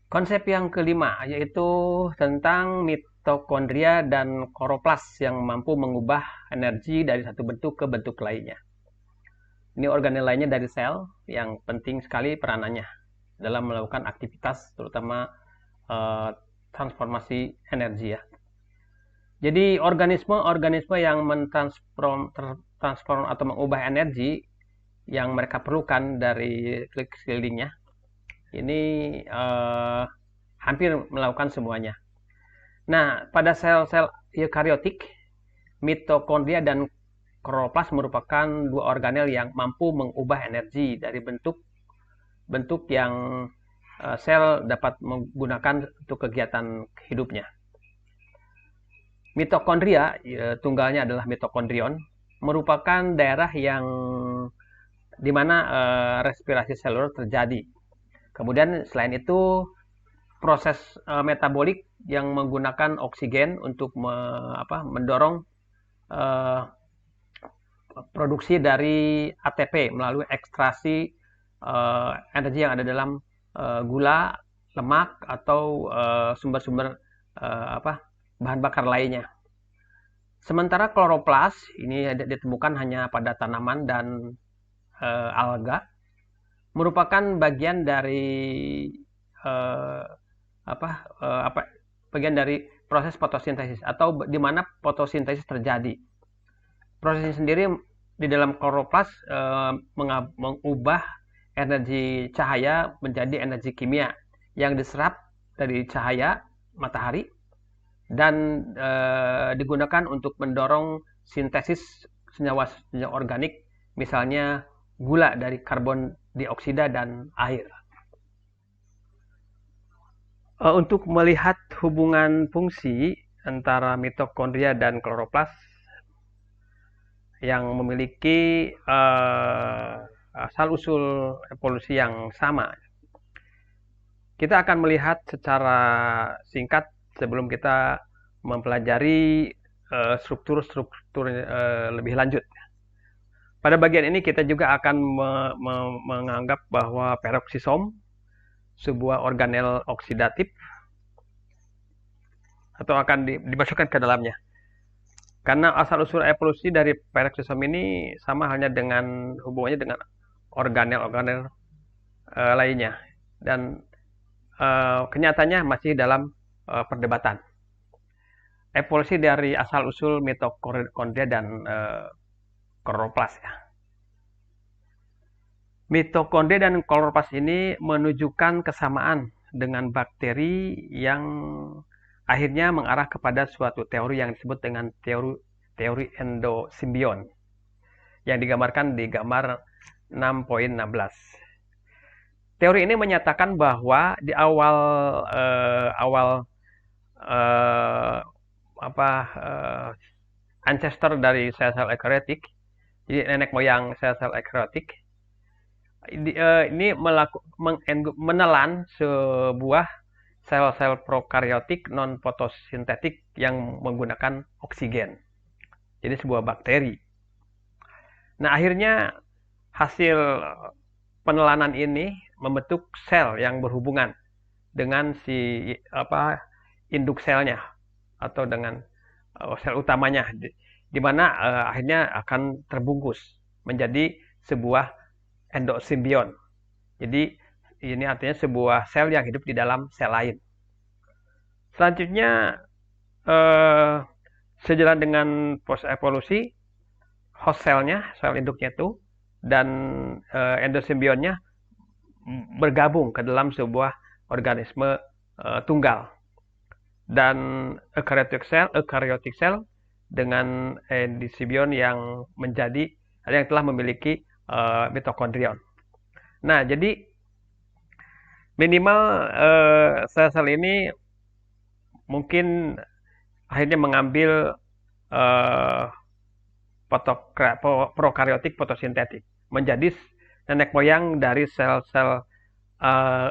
Konsep yang kelima yaitu tentang mitokondria dan kloroplas yang mampu mengubah energi dari satu bentuk ke bentuk lainnya. Ini organel lainnya dari sel yang penting sekali peranannya dalam melakukan aktivitas terutama transformasi energi ya. Jadi organisme-organisme yang mentransform atau mengubah energi yang mereka perlukan dari sekelilingnya ini hampir melakukan semuanya. Nah, pada sel-sel eukariotik, mitokondria dan kloroplas merupakan dua organel yang mampu mengubah energi dari bentuk yang sel dapat menggunakan untuk kegiatan hidupnya. Mitokondria, tunggalnya adalah mitokondrion, merupakan daerah yang di mana respirasi seluler terjadi. Kemudian selain itu proses metabolik yang menggunakan oksigen untuk mendorong produksi dari ATP melalui ekstraksi energi yang ada dalam gula, lemak atau sumber-sumber bahan bakar lainnya. Sementara kloroplas ini ditemukan hanya pada tanaman dan alga, merupakan bagian dari bagian dari proses fotosintesis atau di mana fotosintesis terjadi. Proses ini sendiri di dalam kloroplas mengubah energi cahaya menjadi energi kimia yang diserap dari cahaya matahari dan digunakan untuk mendorong sintesis senyawa-senyawa organik, misalnya gula dari karbon dioksida dan air. Untuk melihat hubungan fungsi antara mitokondria dan kloroplas yang memiliki asal-usul evolusi yang sama, kita akan melihat secara singkat sebelum kita mempelajari struktur-struktur lebih lanjut. Pada bagian ini kita juga akan menganggap bahwa peroksisom, sebuah organel oksidatif, atau akan dimasukkan ke dalamnya. Karena asal-usul evolusi dari peroksisom ini sama halnya dengan hubungannya dengan organel-organel lainnya. Dan kenyataannya masih dalam perdebatan. Evolusi dari asal-usul mitokondria dan kloroplas ya. Mitokondria dan kloroplas ini menunjukkan kesamaan dengan bakteri yang akhirnya mengarah kepada suatu teori yang disebut dengan teori endosimbion yang digambarkan di gambar 6.16. Teori ini menyatakan bahwa di awal ancestor dari sel-sel eukariotik, jadi nenek moyang sel-sel eukariotik, ini menelan sebuah sel-sel prokaryotik non-fotosintetik yang menggunakan oksigen. Jadi sebuah bakteri. Nah, akhirnya hasil penelanan ini membentuk sel yang berhubungan dengan si induk selnya atau dengan sel utamanya, di mana akhirnya akan terbungkus menjadi sebuah endosimbion. Jadi ini artinya sebuah sel yang hidup di dalam sel lain. Selanjutnya sejalan dengan proses evolusi, host selnya, sel induknya itu, dan endosimbionnya bergabung ke dalam sebuah organisme tunggal. Dan eukariotik sel dengan endosimbion yang telah memiliki mitokondrion. Nah, jadi minimal sel-sel ini mungkin akhirnya mengambil prokaryotik fotosintetik menjadi nenek moyang dari sel-sel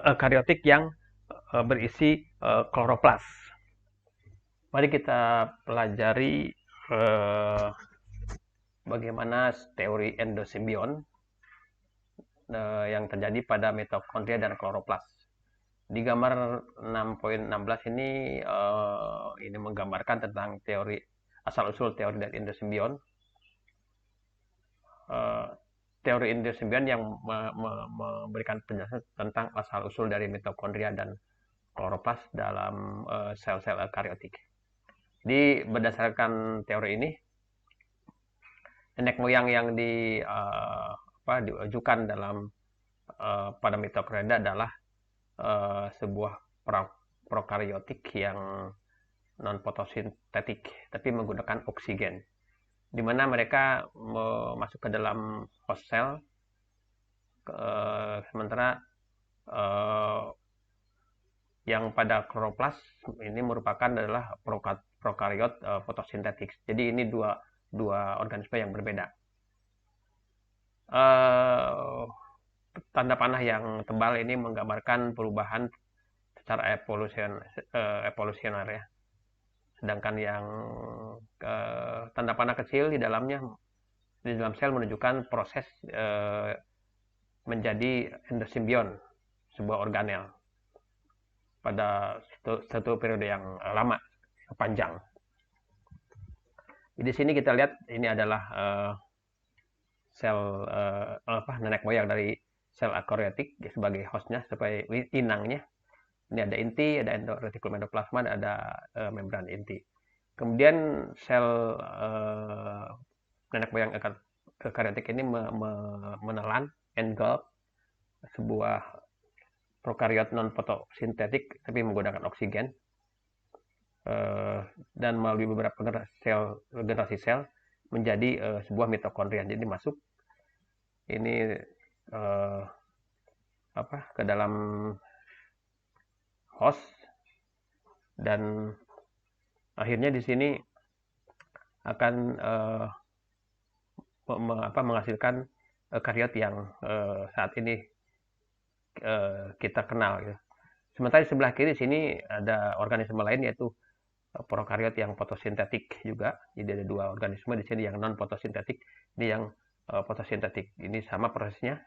eukariotik yang berisi kloroplas. Mari kita pelajari bagaimana teori endosimbion yang terjadi pada mitokondria dan kloroplas. Di gambar 6.16 ini menggambarkan tentang teori asal-usul teori dari endosimbion. Teori endosimbion yang memberikan penjelasan tentang asal-usul dari mitokondria dan kloroplas dalam sel-sel eukariotik. Jadi berdasarkan teori ini, nenek moyang yang diajukan dalam pada mitokondria adalah sebuah prokariotik yang non fotosintetik tapi menggunakan oksigen, di mana mereka masuk ke dalam host cell, sementara yang pada kloroplas ini merupakan adalah prokariot fotosintetik. Jadi ini dua organisme yang berbeda. Tanda panah yang tebal ini menggambarkan perubahan secara evolusioner ya. Sedangkan yang tanda panah kecil di dalam sel menunjukkan proses menjadi endosimbion, sebuah organel pada satu periode yang lama, panjang. Di sini kita lihat ini adalah sel nenek moyang dari sel eukariotik sebagai hostnya, sebagai inangnya. Ini ada inti, ada retikulum endoplasma, ada membran inti. Kemudian sel nenek moyang eukariotik ini menelan, engulf, sebuah prokariot non fotosintetik tapi menggunakan oksigen, dan melalui beberapa generasi sel menjadi sebuah mitokondria. Jadi masuk ini ke dalam host, dan akhirnya di sini akan menghasilkan eukariot yang saat ini kita kenal gitu. Sementara di sebelah kiri sini ada organisme lain, yaitu prokariot yang fotosintetik juga. Jadi ada dua organisme di sini, yang non fotosintetik, ini yang fotosintetik. Ini sama prosesnya,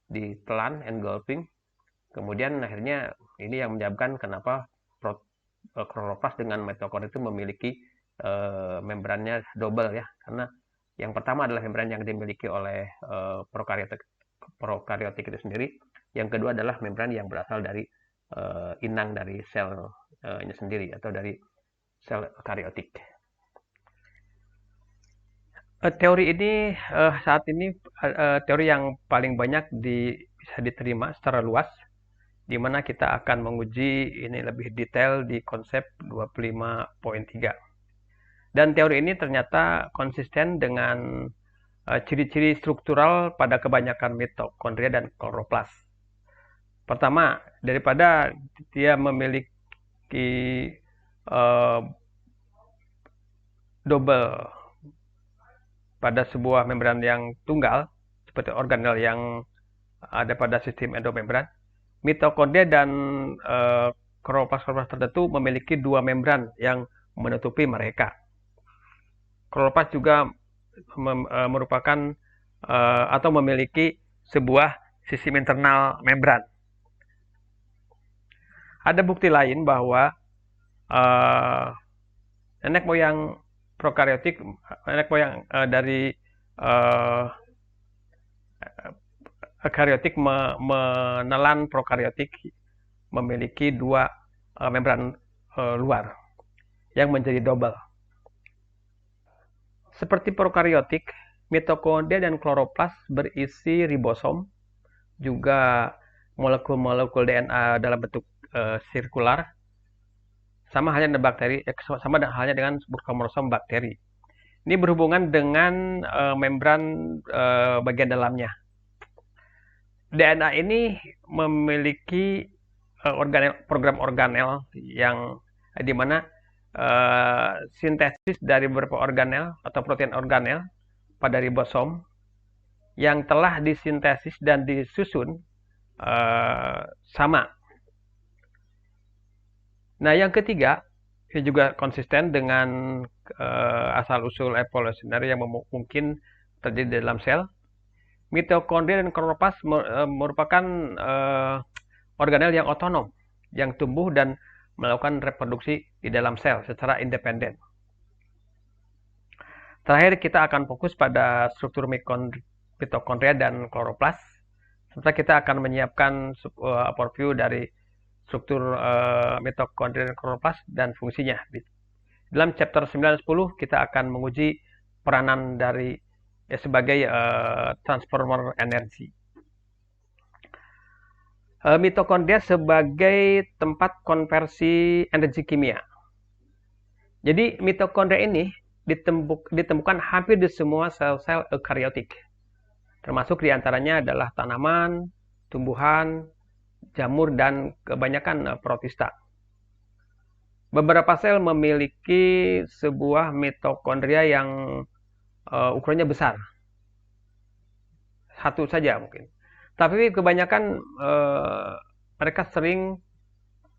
ditelan, engulfing. Kemudian akhirnya ini yang menyebabkan kenapa kloroplas dengan mitokondria itu memiliki membrannya double ya, karena yang pertama adalah membran yang dimiliki oleh prokariotik itu sendiri. Yang kedua adalah membran yang berasal dari inang dari selnya sendiri atau dari sel eukariotik. Teori ini saat ini teori yang paling banyak bisa diterima secara luas, di mana kita akan menguji ini lebih detail di konsep 25.3. Dan teori ini ternyata konsisten dengan ciri-ciri struktural pada kebanyakan mitokondria dan kloroplas. Pertama, daripada dia memiliki double pada sebuah membran yang tunggal, seperti organel yang ada pada sistem endomembran, mitokondria dan kloroplas tertentu memiliki dua membran yang menutupi mereka. Kloroplas juga merupakan atau memiliki sebuah sistem internal membran. Ada bukti lain bahwa nenek moyang prokariotik, nenek moyang dari eukariotik menelan prokariotik memiliki dua membran luar yang menjadi double. Seperti prokariotik, mitokondria dan kloroplas berisi ribosom, juga molekul-molekul DNA dalam bentuk sirkular, sama halnya dengan kromosom bakteri. Ini berhubungan dengan membran bagian dalamnya. DNA ini memiliki program organel yang di mana sintesis dari beberapa organel atau protein organel pada ribosom yang telah disintesis dan disusun sama. Nah, yang ketiga, ini juga konsisten dengan asal-usul evolusioner yang mungkin terjadi dalam sel. Mitokondria dan kloroplas merupakan organel yang otonom. yang tumbuh dan melakukan reproduksi di dalam sel secara independen. Terakhir, kita akan fokus pada struktur mitokondria dan kloroplas. Serta kita akan menyiapkan overview dari struktur mitokondria dan kloroplas dan fungsinya. Dalam chapter 9 dan 10, kita akan menguji peranan dari sebagai transformer energi. Mitokondria sebagai tempat konversi energi kimia. Jadi mitokondria ini ditemukan hampir di semua sel-sel eukariotik. Termasuk diantaranya adalah tanaman, tumbuhan, jamur, dan kebanyakan protista. Beberapa sel memiliki sebuah mitokondria yang ukurannya besar. Satu saja mungkin. Tapi kebanyakan mereka sering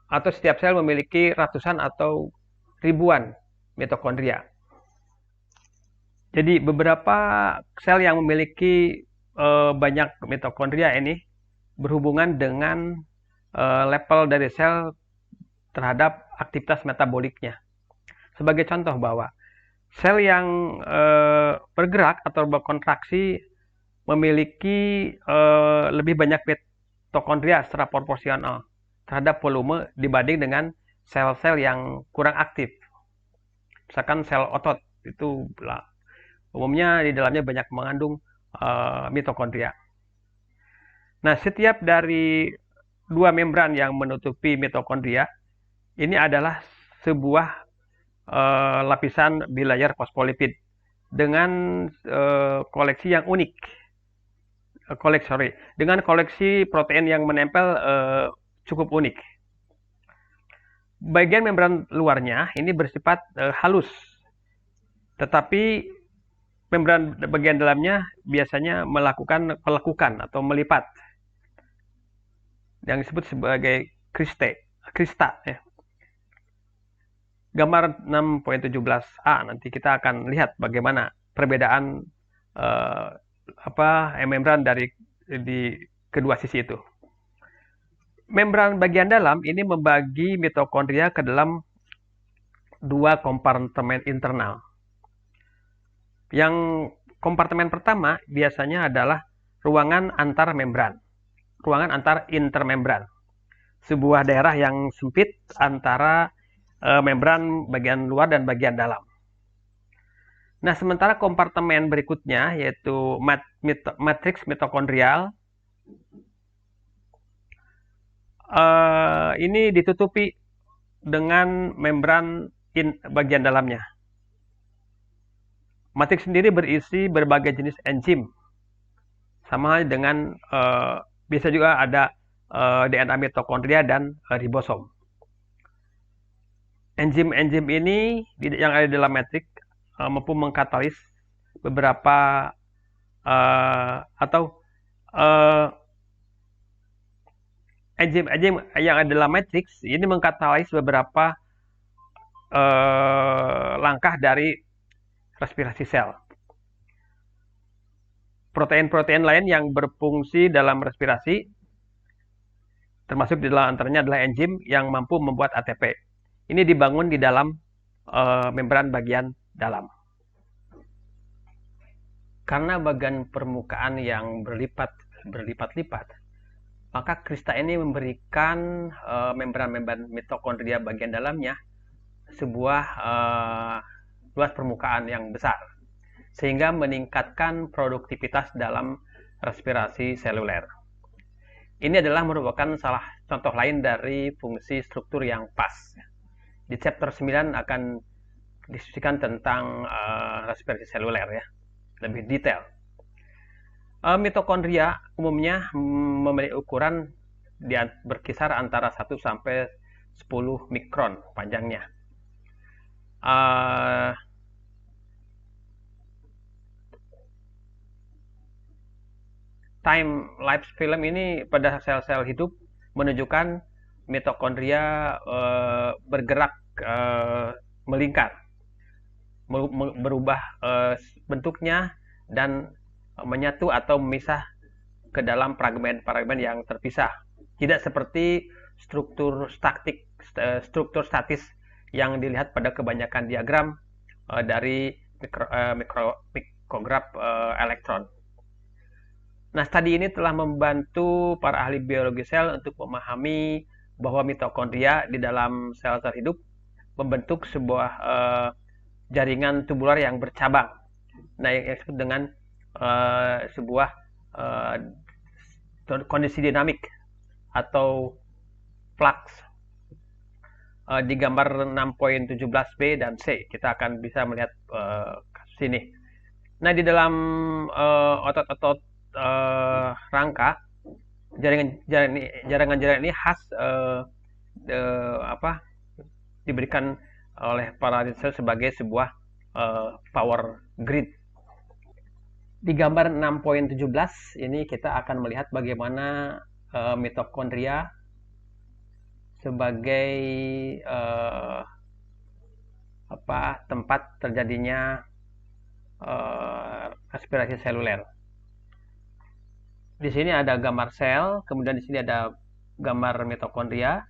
atau setiap sel memiliki ratusan atau ribuan mitokondria. Jadi beberapa sel yang memiliki banyak mitokondria ini berhubungan dengan level dari sel terhadap aktivitas metaboliknya. Sebagai contoh bahwa sel yang bergerak atau berkontraksi memiliki lebih banyak mitokondria secara proporsional terhadap volume dibanding dengan sel-sel yang kurang aktif. Misalkan sel otot itu umumnya di dalamnya banyak mengandung mitokondria. Nah, setiap dari dua membran yang menutupi mitokondria ini adalah sebuah lapisan bilayer fosfolipid dengan koleksi yang unik. Dengan koleksi protein yang menempel cukup unik. Bagian membran luarnya ini bersifat halus, tetapi membran bagian dalamnya biasanya melakukan pelekukan atau melipat yang disebut sebagai krista. Ya. Gambar 6.17a nanti kita akan lihat bagaimana perbedaan membran di kedua sisi itu. Membran bagian dalam ini membagi mitokondria ke dalam dua kompartemen internal. Yang kompartemen pertama biasanya adalah ruangan antar membran, ruangan antar intermembran. Sebuah daerah yang sempit antara membran bagian luar dan bagian dalam. Nah, sementara kompartemen berikutnya yaitu matriks mitokondrial ini ditutupi dengan membran bagian dalamnya. Matriks sendiri berisi berbagai jenis enzim. Sama dengan bisa juga ada DNA mitokondria dan ribosom. Enzim-enzim ini yang ada di dalam matriks mampu mengkatalis beberapa enzim-enzim yang ada dalam matriks ini mengkatalis beberapa langkah dari respirasi sel. Protein-protein lain yang berfungsi dalam respirasi, termasuk di dalam antaranya adalah enzim yang mampu membuat ATP. Ini dibangun di dalam membran bagian dalam. Karena bagian permukaan yang berlipat-lipat, maka krista ini memberikan membran-membran mitokondria bagian dalamnya sebuah luas permukaan yang besar, sehingga meningkatkan produktivitas dalam respirasi seluler. Ini adalah merupakan salah contoh lain dari fungsi struktur yang pas. Di chapter 9 akan diskusikan tentang respirasi seluler ya, lebih detail. Mitokondria umumnya memiliki ukuran berkisar antara 1 sampai 10 mikron panjangnya. Time lapse film ini pada sel-sel hidup menunjukkan mitokondria bergerak melingkar, berubah bentuknya dan menyatu atau memisah ke dalam fragmen-fragmen yang terpisah. Tidak seperti struktur statis yang dilihat pada kebanyakan diagram dari mikrograf elektron. Nah, studi ini telah membantu para ahli biologi sel untuk memahami bahwa mitokondria di dalam sel-sel hidup membentuk sebuah jaringan tubular yang bercabang. Nah, yang disebut dengan sebuah kondisi dinamik atau flux. Di gambar 6.17b dan C kita akan bisa melihat kasus ini. Nah, di dalam otot-otot rangka jaringan ini khas diberikan oleh para riset sebagai sebuah power grid. Di gambar 6.17 ini kita akan melihat bagaimana mitokondria sebagai tempat terjadinya respirasi seluler. Di sini ada gambar sel, kemudian di sini ada gambar mitokondria.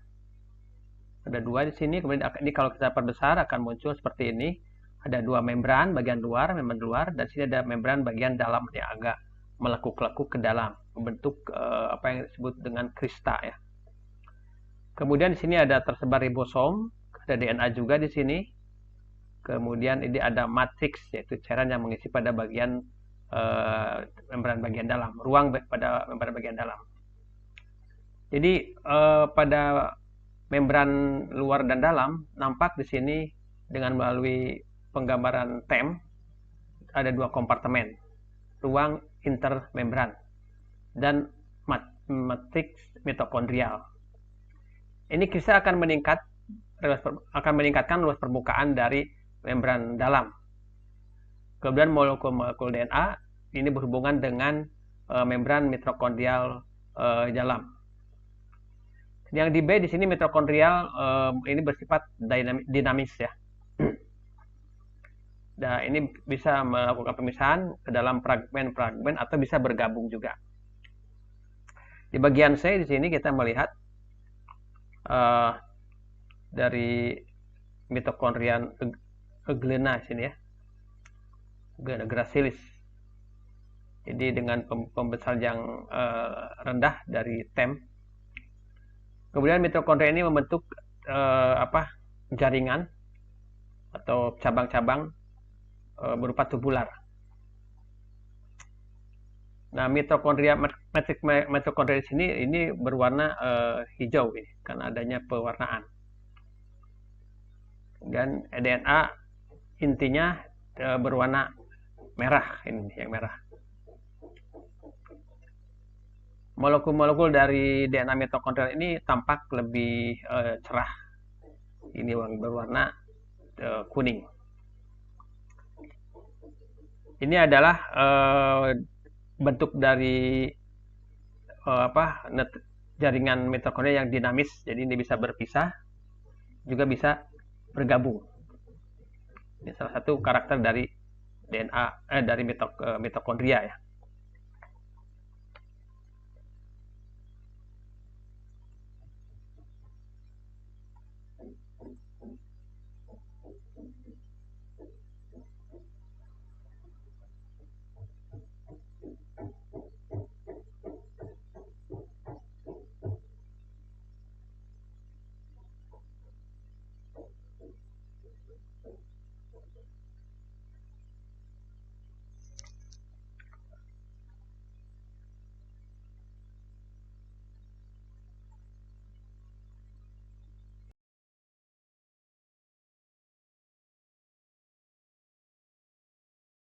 Ada dua di sini, kemudian ini kalau kita perbesar akan muncul seperti ini. Ada dua membran, bagian luar, membran luar, dan sini ada membran bagian dalam yang agak melekuk-lekuk ke dalam, membentuk apa yang disebut dengan krista ya. Kemudian di sini ada tersebar ribosom, ada DNA juga di sini. Kemudian ini ada matriks, yaitu cairan yang mengisi pada bagian membran bagian dalam, ruang pada membran bagian dalam. Jadi pada membran luar dan dalam nampak di sini dengan melalui penggambaran TEM ada dua kompartemen, ruang intermembran dan matriks mitokondrial. Ini bisa akan meningkatkan luas permukaan dari membran dalam. Kemudian molekul-molekul DNA ini berhubungan dengan membran mitokondrial dalam. Yang di B di sini mitokondrial ini bersifat dinamis ya. Nah, ini bisa melakukan pemisahan ke dalam fragmen-fragmen atau bisa bergabung juga. Di bagian C di sini kita melihat dari mitokondria Euglena sini ya. Gracilis. Jadi dengan pembesar yang rendah dari TEM. Kemudian mitokondria ini membentuk jaringan atau cabang-cabang berupa tubular. Nah, mitokondria di sini ini berwarna hijau ini karena adanya pewarnaan. Dan DNA intinya berwarna merah, ini yang merah. Molekul-molekul dari DNA mitokondrial ini tampak lebih cerah. Ini berwarna kuning. Ini adalah bentuk dari jaringan mitokondria yang dinamis. Jadi ini bisa berpisah, juga bisa bergabung. Ini salah satu karakter dari DNA dari mitokondria ya.